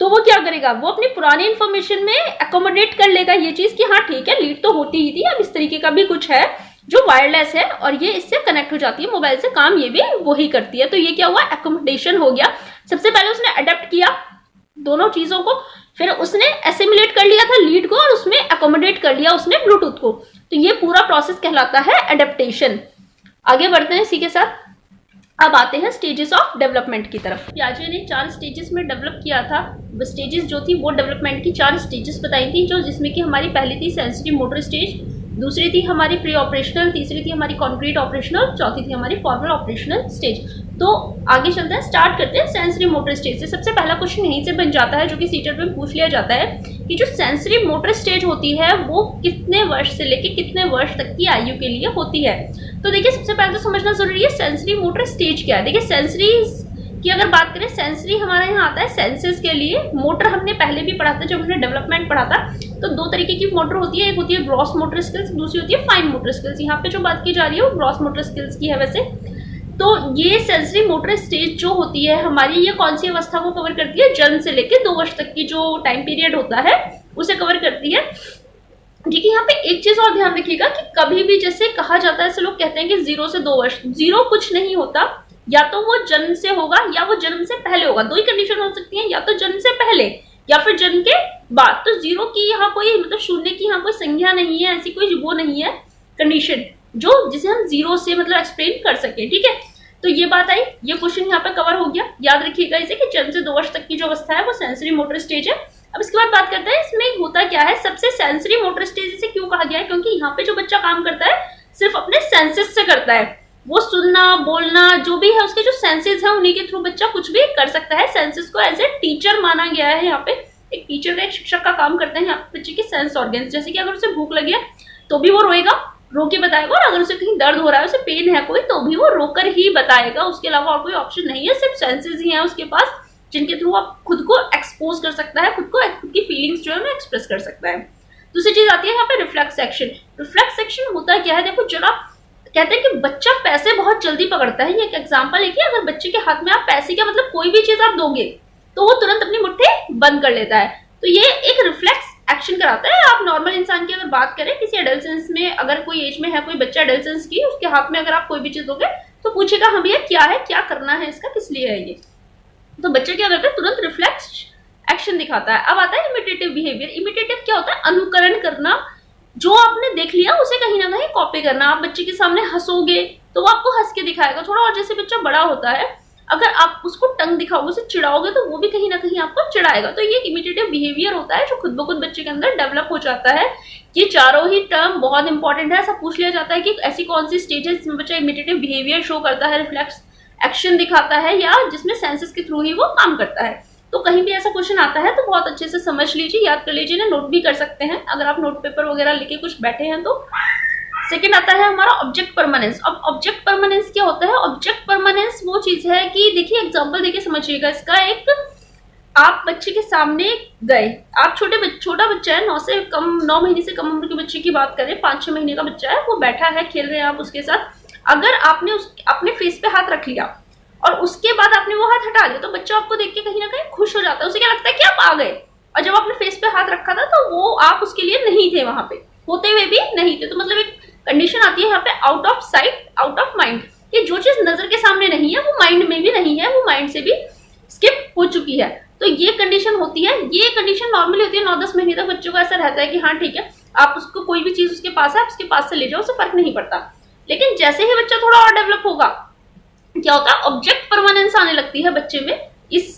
तो वो क्या करेगा, वो अपनी पुरानी इंफॉर्मेशन में एकोमोडेट कर लेगा ये चीज कि हाँ ठीक है लीड तो होती ही थी, अब इस तरीके का भी कुछ है जो वायरलेस है और ये इससे कनेक्ट हो जाती है मोबाइल से, काम ये भी वही करती है। तो ये क्या हुआ, एकोमोडेशन हो गया। सबसे पहले उसने अडेप्ट किया दोनों चीजों को, फिर उसने एसिमिलेट कर लिया था लीड को और उसमें एकोमोडेट कर लिया उसने ब्लूटूथ को। तो ये पूरा प्रोसेस कहलाता है एडेप्टेशन। आगे बढ़ते हैं इसी के साथ। अब आते हैं स्टेजेस ऑफ डेवलपमेंट की तरफ। पियाजे ने 4 स्टेजेस में डेवलप किया था। स्टेजेस जो थी वो डेवलपमेंट की 4 स्टेजेस बताई थी, जो जिसमें कि हमारी पहली थी सेंसिटिव मोटर स्टेज, दूसरी थी हमारी प्री ऑपरेशनल, तीसरी थी हमारी कॉन्क्रीट ऑपरेशनल, चौथी थी हमारी फॉर्मल ऑपरेशनल स्टेज। तो आगे चलते हैं, स्टार्ट करते हैं सेंसरी मोटर स्टेज से। सबसे पहला क्वेश्चन यहीं से बन जाता है जो कि सीटेट में पूछ लिया जाता है कि जो सेंसरी मोटर स्टेज होती है वो कितने वर्ष से लेके कितने वर्ष तक की आयु के लिए होती है। तो देखिए सबसे पहले तो समझना जरूरी है सेंसरी मोटर स्टेज क्या है। देखिए सेंसरी की अगर बात करें, सेंसरी हमारे यहाँ आता है सेंसेस के लिए। मोटर हमने पहले भी पढ़ा था जब हमने डेवलपमेंट पढ़ा था। तो दो तरीके की मोटर होती है, एक होती है ग्रॉस मोटर स्किल्स, दूसरी होती है फाइन मोटर स्किल्स। यहाँ पे जो बात की जा रही है वो ग्रॉस मोटर स्किल्स की है वैसे। तो ये सेंसरी मोटर स्टेज जो होती है हमारी, ये कौन सी अवस्था को कवर करती है? जन्म से लेकर 2 वर्ष तक की जो टाइम पीरियड होता है उसे कवर करती है। ठीक है, यहाँ पे एक चीज और ध्यान रखिएगा कि कभी भी जैसे कहा जाता है, ऐसे लोग कहते हैं कि 0 से 2 वर्ष, 0 कुछ नहीं होता, या तो वो जन्म से होगा या वो जन्म से पहले होगा। 2 ही कंडीशन हो सकती है, या तो जन्म से पहले या फिर जन्म के बाद। तो 0 की यहाँ कोई मतलब शून्य की यहाँ कोई संख्या नहीं है, ऐसी कोई वो नहीं है कंडीशन जो जिसे हम 0 से मतलब एक्सप्लेन कर सके। ठीक है, तो ये बात आई, ये क्वेश्चन यहाँ पे कवर हो गया। याद रखिएगा इसे कि जन्म से 2 वर्ष तक की जो अवस्था है वो सेंसरी मोटर स्टेज है। अब इसके बाद बात करते हैं इसमें होता क्या है। सबसे सेंसरी मोटर स्टेज इसे क्यों कहा गया है? क्योंकि यहाँ पे जो बच्चा काम करता है सिर्फ अपने सेंसेस से करता है। वो सुनना बोलना जो भी है उसके जो सेंसेस है उन्हीं के थ्रू बच्चा कुछ भी कर सकता है। सेंसेस को एज ए टीचर माना गया है। यहाँ पे एक टीचर का, एक शिक्षक का काम करते हैं यहाँ पे बच्चे के सेंस ऑर्गन्स। जैसे कि अगर उसे भूख लगी है तो भी वो रोएगा, रो के बताएगा, और अगर उसे कहीं दर्द हो रहा है, उसे पेन है कोई, तो भी वो रोकर ही बताएगा। उसके अलावा और कोई ऑप्शन नहीं है, सिर्फ सेंसेस ही है उसके पास जिनके थ्रू आप खुद को एक्सपोज कर सकता है, खुद की फीलिंग्स जो है एक्सप्रेस कर सकता है। दूसरी चीज आती है यहाँ पे रिफ्लेक्स एक्शन। रिफ्लेक्स एक्शन होता क्या है? देखो, जरा कहते हैं कि बच्चा पैसे बहुत जल्दी पकड़ता है। ये एक एग्जांपल है कि अगर बच्चे के हाथ में आप पैसे का मतलब कोई भी चीज आप दोगे तो वो तुरंत अपनी मुट्ठी बंद कर लेता है। तो ये एक रिफ्लेक्स एक्शन कराता है। आप नॉर्मल इंसान की अगर बात करें, किसी एडल्सेंस में अगर कोई एज में है कोई बच्चा एडल्सेंस की, उसके हाथ में अगर आप कोई भी चीज दोगे तो पूछेगा हम ये क्या है, क्या करना है, इसका किस लिए है ये। तो बच्चा क्या करता है? तुरंत रिफ्लेक्स एक्शन दिखाता है। अब आता है इमिटेटिव बिहेवियर। इमिटेटिव क्या होता है? अनुकरण करना। जो आपने देख लिया उसे कहीं ना कहीं कॉपी करना। आप बच्चे के सामने हंसोगे तो वो आपको हंस के दिखाएगा थोड़ा, और जैसे बच्चा बड़ा होता है अगर आप उसको टंग दिखाओगे, उसे चिढ़ाओगे तो वो भी कहीं ना कहीं आपको चिढ़ाएगा। तो ये इमिटेटिव बिहेवियर होता है जो खुद ब खुद बच्चे के अंदर डेवलप हो जाता है। ये चारों ही टर्म बहुत इंपॉर्टेंट है। ऐसा पूछ लिया जाता है कि ऐसी कौन सी स्टेज है जिसमें बच्चा इमिटेटिव बिहेवियर शो करता है, रिफ्लेक्स एक्शन दिखाता है, या जिसमें सेंसेस के थ्रू ही वो काम करता है। तो कहीं भी ऐसा क्वेश्चन आता है तो बहुत अच्छे से समझ लीजिए, याद कर लीजिए ना, नोट भी कर सकते हैं अगर आप नोट पेपर वगैरह लेके कुछ बैठे हैं तो। सेकंड आता है हमारा ऑब्जेक्ट परमानेंस। अब ऑब्जेक्ट परमानेंस क्या होता है? ऑब्जेक्ट परमानेंस वो चीज है कि देखिए एग्जांपल देके समझिएगा इसका। एक आप बच्चे के सामने गए, आप छोटा बच्चा है, 9 महीने से कम उम्र के बच्चे की बात करें, 5-6 महीने का बच्चा है, वो बैठा है, खेल रहे हैं आप उसके साथ। अगर आपने अपने फेस पे हाथ रख लिया और उसके बाद आपने वो हाथ हटा लिया तो बच्चा आपको देख के कहीं ना कहीं खुश हो जाता है। उसे क्या लगता है कि आप आ गए। और जब आपने फेस पे हाथ रखा था तो वो आप उसके लिए नहीं थे, वहां पे होते हुए भी नहीं थे। तो मतलब एक कंडीशन आती है यहाँ पे out of sight out of mind, कि जो चीज नजर के सामने नहीं है वो माइंड में भी नहीं है, वो माइंड से भी स्किप हो चुकी है। तो ये कंडीशन होती है। ये कंडीशन नॉर्मली होती है 9-10 महीने तक बच्चों को ऐसा रहता है कि हाँ ठीक है, आप उसको कोई भी चीज उसके पास है आप उसके पास से ले जाओ, उसे फर्क नहीं पड़ता। लेकिन जैसे ही बच्चा थोड़ा और डेवलप होगा क्या होता है? ऑब्जेक्ट परमानेंस आने लगती है बच्चे में। इस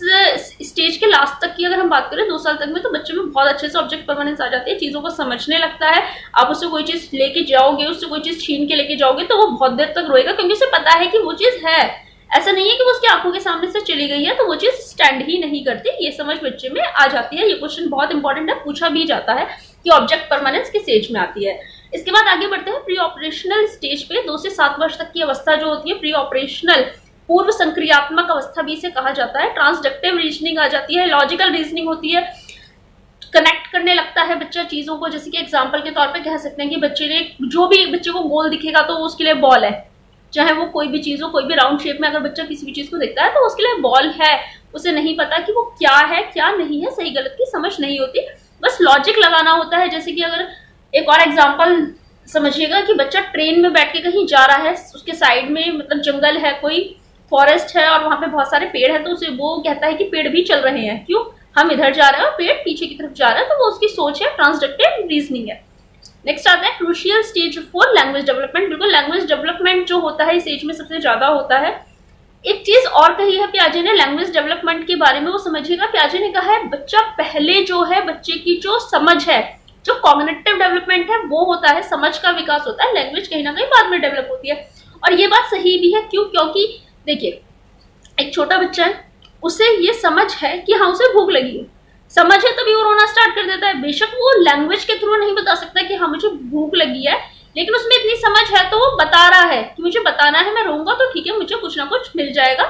स्टेज के लास्ट तक की अगर हम बात करें 2 साल तक में, तो बच्चे में बहुत अच्छे से ऑब्जेक्ट परमानेंस आ जाती है। चीजों को समझने लगता है। आप उससे कोई चीज लेके जाओगे, उससे कोई चीज छीन के लेके जाओगे तो वो बहुत देर तक रोएगा, क्योंकि उसे पता है कि वो चीज है। ऐसा नहीं है कि वो उसकी आंखों के सामने से चली गई है तो वो चीज स्टैंड ही नहीं करती। ये समझ बच्चे में आ जाती है। ये क्वेश्चन बहुत इंपॉर्टेंट है, पूछा भी जाता है कि ऑब्जेक्ट परमानेंस किस एज में आती है। इसके बाद आगे बढ़ते हैं प्री ऑपरेशनल स्टेज पे। 2 से 7 वर्ष तक की अवस्था जो होती है प्री ऑपरेशनल, पूर्व संक्रियात्मक अवस्था भी इसे कहा जाता है। ट्रांसडक्टिव रीजनिंग आ जाती है, लॉजिकल रीजनिंग होती है, कनेक्ट करने लगता है बच्चा चीजों को। जैसे कि एग्जांपल के तौर पे कह सकते हैं कि बच्चे ने जो भी बच्चे को गोल दिखेगा तो उसके लिए बॉल है, चाहे वो कोई भी चीज हो, कोई भी राउंड शेप में अगर बच्चा किसी भी चीज को देखता है तो उसके लिए बॉल है। उसे नहीं पता कि वो क्या है क्या नहीं है, सही गलत की समझ नहीं होती, बस लॉजिक लगाना होता है। जैसे कि अगर एक और एग्जांपल समझिएगा कि बच्चा ट्रेन में बैठ के कहीं जा रहा है, उसके साइड में मतलब जंगल है, कोई फॉरेस्ट है और वहां पे बहुत सारे पेड़ है, तो उसे वो कहता है कि पेड़ भी चल रहे हैं, क्यों? हम इधर जा रहे हैं और पेड़ पीछे की तरफ जा रहा है। तो वो उसकी सोच है, ट्रांसडक्टिव रीजनिंग है। नेक्स्ट आता है crucial stage for language development. बिल्कुल लैंग्वेज डेवलपमेंट जो होता है इस एज में सबसे ज्यादा होता है। एक चीज और कही है प्याजे ने लैंग्वेज डेवलपमेंट के बारे में, वो समझिएगा। प्याजे ने कहा है बच्चा पहले जो है, बच्चे की जो समझ है, जो कॉग्निटिव डेवलपमेंट है वो होता है, समझ का विकास होता है, लैंग्वेज कहीं ना कहीं बाद में डेवलप होती है। और ये बात सही भी है, क्यों? क्योंकि देखिए एक छोटा बच्चा है, उसे ये समझ है कि हाँ उसे भूख लगी है, समझ है तभी वो रोना स्टार्ट कर देता है। बेशक वो लैंग्वेज के थ्रू नहीं बता सकता कि हाँ मुझे भूख लगी है, लेकिन उसमें इतनी समझ है तो वो बता रहा है कि मुझे बताना है, मैं रोऊंगा तो ठीक है, मुझे कुछ ना कुछ मिल जाएगा,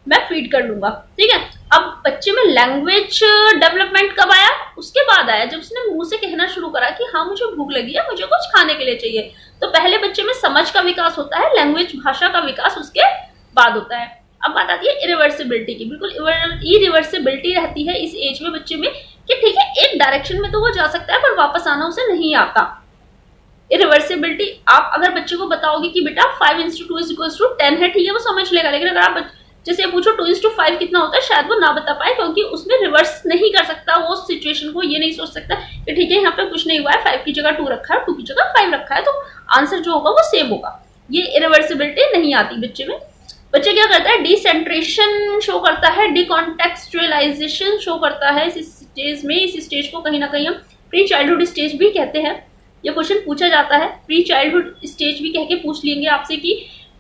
मैं फीड कर लूंगा, ठीक है। अब बच्चे में लैंग्वेज डेवलपमेंट कब आया? उसके बाद आया, जब उसने मुंह से कहना शुरू करा कि हाँ मुझे भूख लगी है, मुझे कुछ खाने के लिए चाहिए। तो पहले बच्चे में समझ का विकास होता है, लैंग्वेज भाषा का विकास उसके बाद होता है। अब बात आती है इरिवर्सिबिलिटी की। बिल्कुल इरिवर्सिबिलिटी रहती है इस एज में बच्चे में कि ठीक है एक डायरेक्शन में तो वो जा सकता है पर वापस आना उसे नहीं आता। इरिवर्सिबिलिटी, आप अगर बच्चे को बताओगे कि बेटा 5:2 = 10 है, ठीक है वो समझ लेगा, लेकिन अगर आप जैसे पूछो 2:5 कितना होता है, शायद वो ना बता पाए, क्योंकि उसमें रिवर्स नहीं कर सकता वो सिचुएशन को। ये नहीं सोच सकता कि ठीक है यहाँ पे कुछ नहीं हुआ है, 5 की जगह 2 रखा है, 2 की जगह 5 रखा है, तो आंसर जो होगा वो सेम होगा। ये इरिवर्सिबिलिटी नहीं आती बच्चे में। बच्चे क्या करता है? डिसेंट्रेशन शो करता है, डिकॉन्टेक्चुअलाइजेशन शो करता है इस स्टेज में। इस स्टेज को कहीं ना कहीं हम प्री चाइल्डहुड स्टेज भी कहते हैं। ये क्वेश्चन पूछा जाता है, प्री चाइल्डहुड स्टेज भी कह के पूछ लेंगे आपसे कि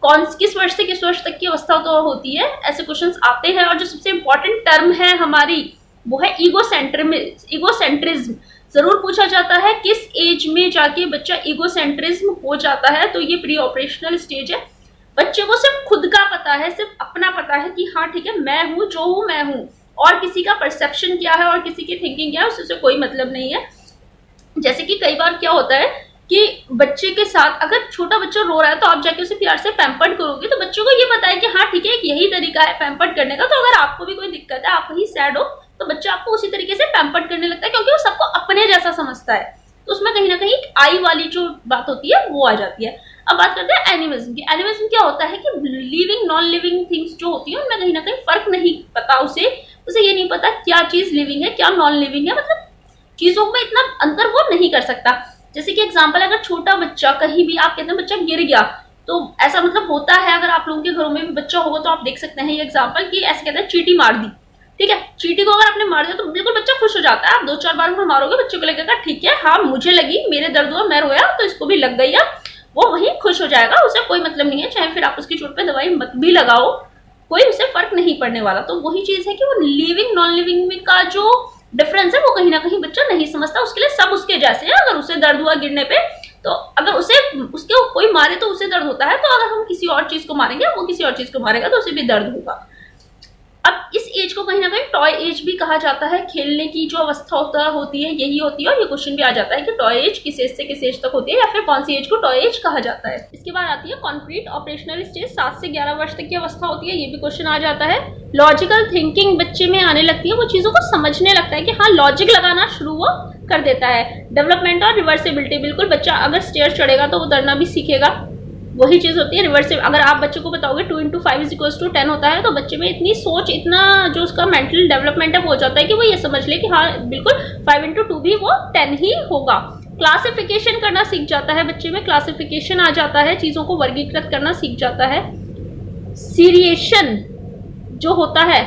किस वर्ष से किस वर्ष तक की अवस्था तो होती है, ऐसे क्वेश्चंस आते हैं। और जो सबसे इंपॉर्टेंट टर्म है हमारी वो है ईगोसेंट्रिज्म। जरूर पूछा जाता है किस एज में जाके बच्चा ईगोसेंट्रिज्म हो जाता है, तो ये प्री ऑपरेशनल स्टेज है। बच्चे को सिर्फ खुद का पता है, सिर्फ अपना पता है कि हाँ ठीक है मैं हूँ जो हूँ मैं हूँ, और किसी का परसेप्शन क्या है और किसी की थिंकिंग क्या है उससे कोई मतलब नहीं है। जैसे कि कई बार क्या होता है कि बच्चे के साथ अगर छोटा बच्चा रो रहा है तो आप जाके उसे प्यार से पैम्पर्ड करोगे, तो बच्चों को ये पता है कि हाँ ठीक है एक यही तरीका है पैम्पर्ड करने का। तो अगर आपको भी कोई दिक्कत है, आप कहीं सैड हो, तो बच्चा आपको उसी तरीके से पैम्पर्ड करने लगता है, क्योंकि वो सबको अपने जैसा समझता है। तो उसमें कहीं ना कहीं आई वाली जो बात होती है वो आ जाती है। अब बात करते हैं एनिमिज्म की। एनिमिज्म क्या होता है कि लिविंग नॉन लिविंग थिंग्स जो होती है उनमें कहीं ना कहीं फर्क नहीं पता, उसे ये नहीं पता क्या चीज लिविंग है क्या नॉन लिविंग है, मतलब चीजों में इतना अंतर वो नहीं कर सकता। जैसे कि एग्जांपल, अगर छोटा बच्चा कहीं भी आप कहते हैं बच्चा गिर गया, तो ऐसा मतलब होता है, अगर आप लोगों के घरों में भी बच्चा होगा तो आप देख सकते हैं ये एग्जांपल कि ऐसे कहते हैं चींटी मार दी, ठीक है। चींटी को अगर आपने मार दिया तो बिल्कुल बच्चा खुश हो जाता है। आप 2-4 बार में मारोगे बच्चे को लगेगा ठीक है हाँ मुझे लगी, मेरे दर्द हुआ, मैं रोया तो इसको भी लग गई, वो वहीं खुश हो जाएगा, उसे कोई मतलब नहीं है, चाहे फिर आप उसकी चोट पे दवाई मत भी लगाओ, कोई उसे फर्क नहीं पड़ने वाला। तो वही चीज है कि वो लिविंग नॉन लिविंग का जो डिफरेंस है वो कहीं ना कहीं बच्चा नहीं समझता, उसके लिए सब उसके जैसे हैं। अगर उसे दर्द हुआ गिरने पे तो अगर उसके कोई मारे तो उसे दर्द होता है, तो अगर हम किसी और चीज को मारेंगे वो किसी और चीज को मारेगा तो उसे भी दर्द होगा। अब इस एज को कहीं ना कहीं टॉय एज भी कहा जाता है, खेलने की जो अवस्था होती है यही होती है। और ये क्वेश्चन भी आ जाता है कि टॉय एज किस एज से किस एज तक होती है या फिर कौन सी एज को टॉय एज कहा जाता है। इसके बाद आती है कॉन्क्रीट ऑपरेशनल स्टेज, 7 से 11 वर्ष तक की अवस्था होती है, ये भी क्वेश्चन आ जाता है। लॉजिकल थिंकिंग बच्चे में आने लगती है, वो चीजों को समझने लगता है कि हाँ लॉजिक लगाना शुरू वो कर देता है। डेवलपमेंट और रिवर्सिबिलिटी, बिल्कुल बच्चा अगर स्टेयर चढ़ेगा तो वो उतरना भी सीखेगा, वही चीज होती है रिवर्सिव। अगर आप बच्चे को बताओगे 2 × 5 = 10 होता है, तो बच्चे में इतनी सोच, इतना जो उसका मेंटल डेवलपमेंट है वो हो जाता है कि वो ये समझ ले कि हाँ बिल्कुल 5 × 2 भी वो 10 ही होगा। क्लासिफिकेशन करना सीख जाता है बच्चे में, क्लासिफिकेशन आ जाता है, चीजों को वर्गीकृत करना सीख जाता है। सीरिएशन जो होता है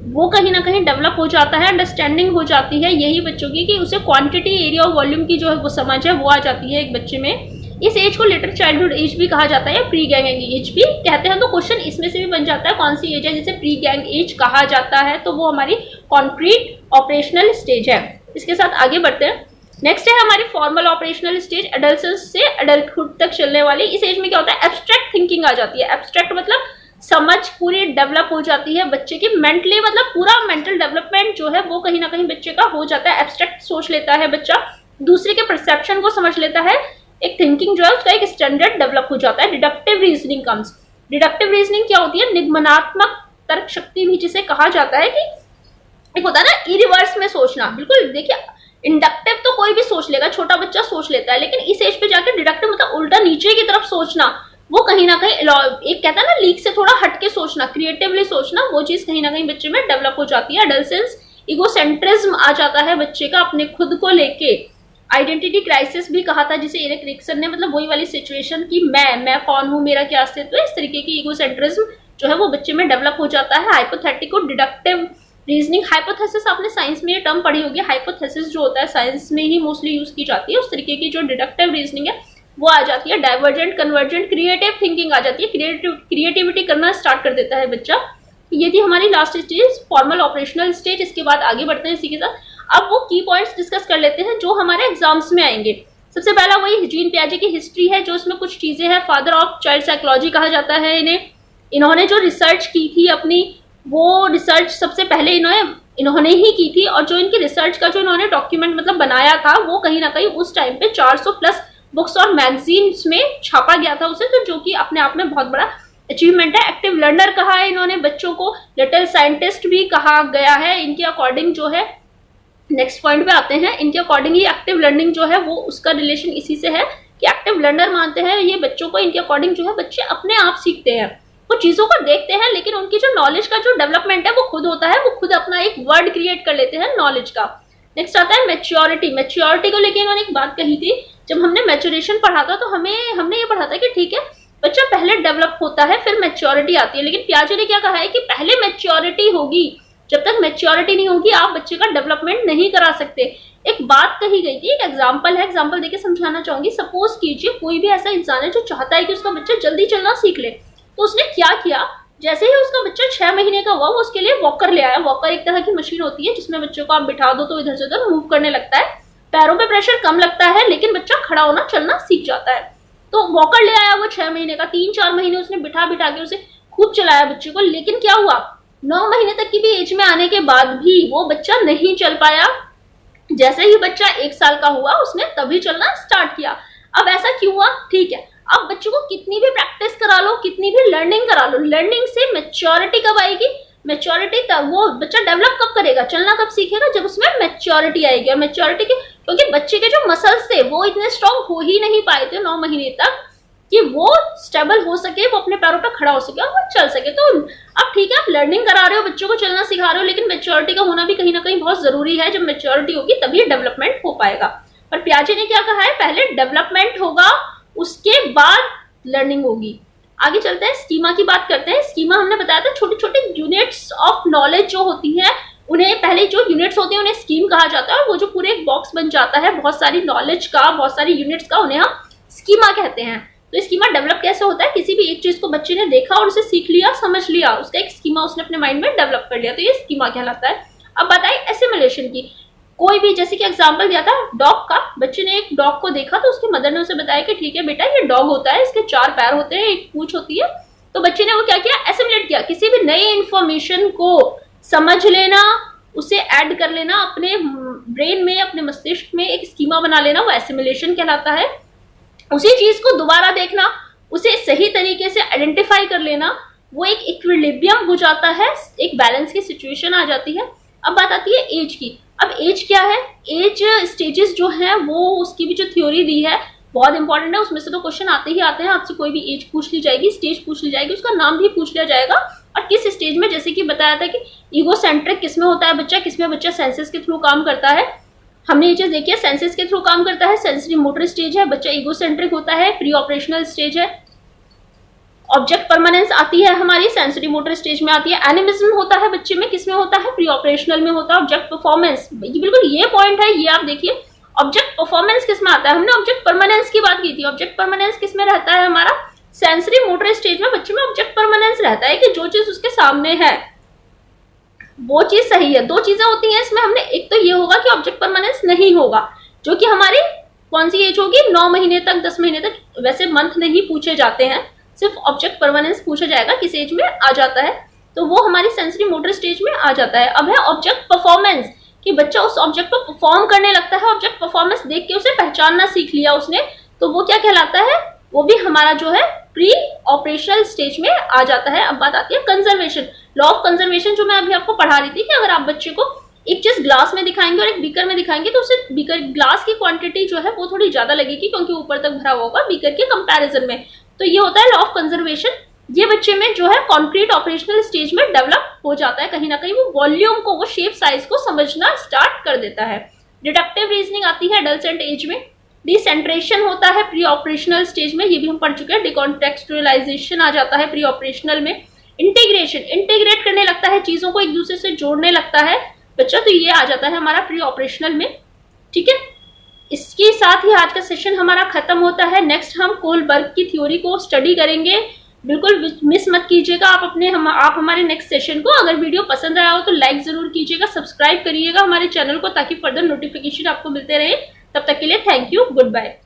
वो कहीं ना कहीं डेवलप हो जाता है, अंडरस्टैंडिंग हो जाती है यही बच्चों की कि उसे क्वांटिटी एरिया और वॉल्यूम की जो है वो समझ है वो आ जाती है एक बच्चे में। इस एज को लेटर चाइल्डहुड एज भी कहा जाता है, प्री गैंग एज भी कहते हैं। तो क्वेश्चन इसमें से भी बन जाता है कौन सी एज है जिसे प्री गैंग एज कहा जाता है, तो वो हमारी कॉन्क्रीट ऑपरेशनल स्टेज है। इसके साथ आगे बढ़ते हैं। नेक्स्ट है हमारी फॉर्मल ऑपरेशनल स्टेज, एडल्टहुड से एडल्टहुड तक चलने वाली। इस एज में क्या होता है, एब्स्ट्रैक्ट थिंकिंग आ जाती है। एब्स्ट्रैक्ट मतलब समझ पूरी डेवलप हो जाती है बच्चे की, मेंटली मतलब पूरा मेंटल डेवलपमेंट जो है वो कहीं ना कहीं बच्चे का हो जाता है। एब्स्ट्रैक्ट सोच लेता है बच्चा, दूसरे के परसेप्शन को समझ लेता है, एक थिंकिंग जो है उसका एक स्टैंडर्ड डेवलप हो जाता है। Deductive reasoning comes. Deductive reasoning क्या होती है, निगमनात्मक तर्क शक्ति भी जिसे कहा जाता है, कि एक होता है ना ई रिवर्स में सोचना। बिल्कुल देखिए इंडक्टिव तो कोई भी सोच लेगा, छोटा बच्चा सोच लेता है, लेकिन इस एज पे जाकर डिडक्टिव मतलब उल्टा नीचे की तरफ सोचना, वो कहीं ना कहीं एक कहता है ना लीक से थोड़ा हटके सोचना, क्रिएटिवली सोचना, वो चीज कहीं ना कहीं बच्चे में डेवलप हो जाती है। एडल्सेंस इगोसेंट्रिज्म आ जाता है बच्चे का अपने खुद को लेके। आइडेंटिटी क्राइसिस भी कहा था जिसे एरिक एरिक्सन ने, मतलब वही वाली सिचुएशन की मैं कौन हूँ, मेरा क्या अस्तित्व है, इस तरीके की इगोसेंट्रिज्म जो है वो बच्चे में डेवलप हो जाता है। हाइपोथेटिको डिडक्टिव रीजनिंग, हाइपोथेसिस आपने साइंस में ये टर्म पढ़ी होगी, हाइपोथेसिस जो होता है साइंस में ही मोस्टली यूज की जाती है। उस तरीके की जो डिडक्टिव रीजनिंग है वो आ जाती है। डाइवर्जेंट कन्वर्जेंट क्रिएटिव थिंकिंग आ जाती है, क्रिएटिविटी करना स्टार्ट कर देता है बच्चा। ये थी हमारी last stage, formal operational stage. इसके बाद आगे बढ़ते हैं इसी के साथ। अब वो की पॉइंट्स डिस्कस कर लेते हैं जो हमारे एग्जाम्स में आएंगे। सबसे पहला वही जीन पियाजे की हिस्ट्री है, जो इसमें कुछ चीजें हैं। फादर ऑफ चाइल्ड साइकोलॉजी कहा जाता है इन्हें। इन्होंने जो रिसर्च की थी अपनी, वो रिसर्च सबसे पहले इन्होंने ही की थी, और जो इनकी रिसर्च का जो इन्होंने डॉक्यूमेंट मतलब बनाया था, वो कहीं ना कहीं उस टाइम पे 400 प्लस बुक्स और मैगजीन्स में छापा गया था उसे, तो जो कि अपने आप में बहुत बड़ा अचीवमेंट है। एक्टिव लर्नर कहा है इन्होंने बच्चों को, लिटिल साइंटिस्ट भी कहा गया है इनके अकॉर्डिंग। जो है नेक्स्ट पॉइंट पे आते हैं, इनके अकॉर्डिंग ही एक्टिव लर्निंग जो है वो उसका रिलेशन इसी से है कि एक्टिव लर्नर मानते हैं ये बच्चों को, इनके अकॉर्डिंग जो है बच्चे अपने आप सीखते हैं, वो चीजों को देखते हैं, लेकिन उनकी जो नॉलेज का जो डेवलपमेंट है वो खुद होता है, वो खुद अपना एक वर्ड क्रिएट कर लेते हैं नॉलेज का। नेक्स्ट आता है मैच्योरिटी। मैच्योरिटी को लेकर इन्होंने एक बात कही थी, जब हमने मैच्योरेशन पढ़ा था तो हमने ये पढ़ा था कि ठीक है बच्चा पहले डेवलप होता है फिर मैच्योरिटी आती है, लेकिन पियाजे ने क्या कहा है कि पहले मैच्योरिटी होगी, जब तक मैच्योरिटी नहीं होगी आप बच्चे का डेवलपमेंट नहीं करा सकते। एक बात कही गई थी, एक एग्जांपल है, एग्जांपल देके समझाना चाहूंगी। सपोज कीजिए कोई भी ऐसा इंसान है जो चाहता है कि उसका बच्चा जल्दी चलना सीख ले, तो उसने क्या किया, जैसे ही उसका बच्चा 6 महीने का हुआ वो उसके लिए वॉकर ले आया। वॉकर एक तरह की मशीन होती है जिसमें बच्चों को आप बिठा दो तो इधर से उधर मूव करने लगता है, पैरों पे प्रेशर कम लगता है, लेकिन बच्चा खड़ा होना चलना सीख जाता है। तो वॉकर ले आया वो 6 महीने का, 3-4 महीने उसने बिठा बिठा के उसे खूब चलाया बच्चे को, लेकिन क्या हुआ 9 महीने तक की भी एज में आने के बाद भी वो बच्चा नहीं चल पाया। जैसे ही बच्चा 1 साल का हुआ उसने तभी चलना स्टार्ट किया। अब ऐसा क्यों हुआ, ठीक है, अब बच्चों को कितनी भी प्रैक्टिस करा लो, कितनी भी लर्निंग करा लो, लर्निंग से मैच्योरिटी कब आएगी, मैच्योरिटी तब वो बच्चा डेवलप कब करेगा, चलना कब सीखेगा, जब उसमें मैच्योरिटी आएगी। और मैच्योरिटी के क्योंकि बच्चे के जो मसल्स थे वो इतने स्ट्रांग हो ही नहीं पाए थे 9 महीने तक कि वो स्टेबल हो सके, वो अपने पैरों पर खड़ा हो सके और वो चल सके। तो अब ठीक है आप लर्निंग करा रहे हो, बच्चों को चलना सिखा रहे हो, लेकिन मैच्योरिटी का होना भी कहीं ना कहीं बहुत जरूरी है। जब मैच्योरिटी होगी तभी डेवलपमेंट हो पाएगा। पर पियाजे ने क्या कहा है, पहले डेवलपमेंट होगा उसके बाद लर्निंग होगी। आगे चलते हैं, स्कीमा की बात करते हैं। स्कीमा हमने बताया था छोटे छोटे यूनिट्स ऑफ नॉलेज जो होती है, उन्हें पहले जो यूनिट्स होते हैं उन्हें स्कीम कहा जाता है, और वो जो पूरे एक बॉक्स बन जाता है बहुत सारी नॉलेज का, बहुत सारी यूनिट्स का, उन्हें हम स्कीमा कहते हैं। तो स्कीमा डेवलप कैसे होता है, किसी भी एक चीज को बच्चे ने देखा और उसे सीख लिया, समझ लिया, उसका एक स्कीमा उसने अपने माइंड में डेवलप कर लिया, तो ये स्कीमा कहलाता है। अब बताइए एसिमिलेशन की। कोई भी, जैसे कि एग्जांपल दिया था डॉग का, बच्चे ने एक डॉग को देखा तो उसकी मदर ने उसे बताया कि ठीक है बेटा ये डॉग होता है, इसके 4 पैर होते हैं, एक पूंछ होती है। तो बच्चे ने वो क्या किया, एसिमिलेट किया, किसी भी नई इंफॉर्मेशन को समझ लेना, उसे ऐड कर लेना अपने ब्रेन में, अपने मस्तिष्क में एक स्कीमा बना लेना, वो एसिमिलेशन कहलाता है। उसी चीज को दोबारा देखना, उसे सही तरीके से आइडेंटिफाई कर लेना, वो एक इक्विलिब्रियम हो जाता है, एक बैलेंस की सिचुएशन आ जाती है। अब बात आती है एज की। अब एज क्या है, एज स्टेजेस जो है वो उसकी भी जो थ्योरी दी है बहुत इंपॉर्टेंट है, उसमें से तो क्वेश्चन आते ही आते हैं। आपसे कोई भी एज पूछ ली जाएगी, स्टेज पूछ ली जाएगी, उसका नाम भी पूछ लिया जाएगा, और किस स्टेज में, जैसे कि बताया था कि ईगोसेंट्रिक किस में होता है बच्चा, किस में बच्चा सेंसेस के थ्रू काम करता है। हमने ये चीज देखी है, सेंसेस के थ्रू काम करता है, सेंसरी मोटर स्टेज है, बच्चा ईगोसेंट्रिक होता है, प्री ऑपरेशनल स्टेज है। ऑब्जेक्ट परमानेंस आती है हमारी सेंसरी मोटर स्टेज में आती है। एनिमिज्म होता है बच्चे में, किस में होता है, प्री ऑपरेशनल में होता है। ऑब्जेक्ट परफॉर्मेंस, बिल्कुल ये पॉइंट है, ये आप देखिए, ऑब्जेक्ट परफॉर्मेंस किस में आता है, हमने ऑब्जेक्ट परमानेंस की बात की थी। ऑब्जेक्ट परमानेंस किस में रहता है हमारा, सेंसरी मोटर स्टेज में बच्चे में ऑब्जेक्ट परमानेंस रहता है कि जो चीज उसके सामने है वो चीज सही है। 2 चीजें होती हैं इसमें, हमने एक तो ये होगा कि ऑब्जेक्ट परमानेंस नहीं होगा, जो कि हमारी कौन सी एज होगी, 9 महीने तक, 10 महीने तक, वैसे मंथ नहीं पूछे जाते हैं, सिर्फ ऑब्जेक्ट परमानेंस पूछा जाएगा किस एज में आ जाता है, तो वो हमारी सेंसरी मोटर स्टेज में आ जाता है। अब है ऑब्जेक्ट परफॉर्मेंस, कि बच्चा उस ऑब्जेक्ट को परफॉर्म करने लगता है, ऑब्जेक्ट परफॉर्मेंस देख के उसे पहचानना सीख लिया उसने, तो वो क्या कहलाता है, वो भी हमारा जो है प्री ऑपरेशनल स्टेज में आ जाता है। अब बात आती है कंजर्वेशन, लॉ ऑफ कंजर्वेशन, जो मैं अभी आपको पढ़ा रही थी कि अगर आप बच्चे को एक चीज ग्लास में दिखाएंगे और एक बीकर में दिखाएंगे तो उसे बीकर, ग्लास की क्वांटिटी जो है वो थोड़ी ज्यादा लगेगी क्योंकि ऊपर तक भरा हुआ होगा बीकर के कंपैरिजन में। तो ये होता है लॉ ऑफ कंजर्वेशन। ये बच्चे में जो है कॉन्क्रीट ऑपरेशनल स्टेज में डेवलप हो जाता है, कहीं ना कहीं वो वॉल्यूम को, वो शेप साइज को समझना स्टार्ट कर देता है। डिडक्टिव रीजनिंग आती है एडल्ट एज में। डिसेंट्रेशन होता है प्री ऑपरेशनल स्टेज में, ये भी हम पढ़ चुके हैं। डिकॉन्टेक्सचुअलाइजेशन आ जाता है प्री ऑपरेशनल में। इंटीग्रेशन, इंटीग्रेट करने लगता है, चीजों को एक दूसरे से जोड़ने लगता है बच्चा, तो ये आ जाता है हमारा प्री ऑपरेशनल में। ठीक है, इसके साथ ही आज का सेशन हमारा खत्म होता है। नेक्स्ट हम कोलबर्ग की थ्योरी को स्टडी करेंगे, बिल्कुल मिस मत कीजिएगा आप हमारे नेक्स्ट सेशन को। अगर वीडियो पसंद आया हो तो लाइक जरूर कीजिएगा, सब्सक्राइब करिएगा हमारे चैनल को ताकि फर्दर नोटिफिकेशन आपको मिलते रहे। तब तक के लिए थैंक यू, गुड बाय।